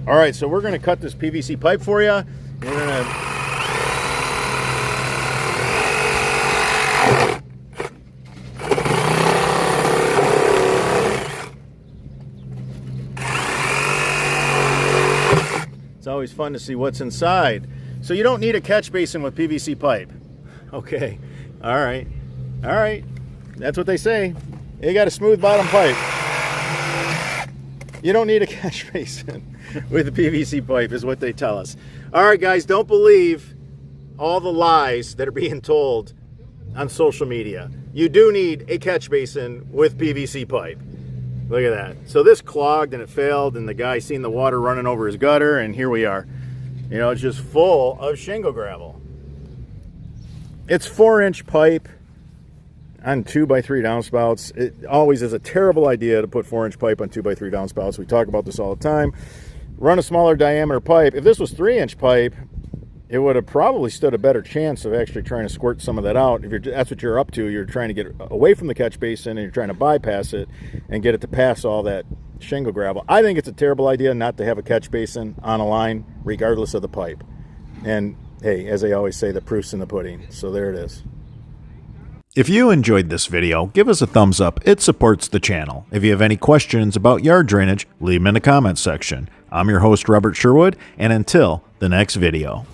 All right, so we're gonna cut this PVC pipe for you. We're gonna It's always fun to see what's inside. So you don't need a catch basin with PVC pipe. Okay, all right. That's what they say. You got a smooth bottom pipe. You don't need a catch basin with a PVC pipe is what they tell us. All right, guys, don't believe all the lies that are being told on social media. You do need a catch basin with PVC pipe. Look at that. So this clogged and it failed, and the guy seen the water running over his gutter, and here we are. You know, it's just full of shingle gravel. It's 4-inch pipe on 2x3 downspouts. It always is a terrible idea to put 4-inch pipe on 2x3 downspouts. We talk about this all the time. Run a smaller diameter pipe. If this was 3-inch pipe, it would have probably stood a better chance of actually trying to squirt some of that out. If that's what you're up to, you're trying to get away from the catch basin and you're trying to bypass it and get it to pass all that shingle gravel. I think it's a terrible idea not to have a catch basin on a line regardless of the pipe. And hey, as they always say, the proof's in the pudding. So there it is. If you enjoyed this video, give us a thumbs up. It supports the channel. If you have any questions about yard drainage, leave them in the comments section. I'm your host, Robert Sherwood, and until the next video.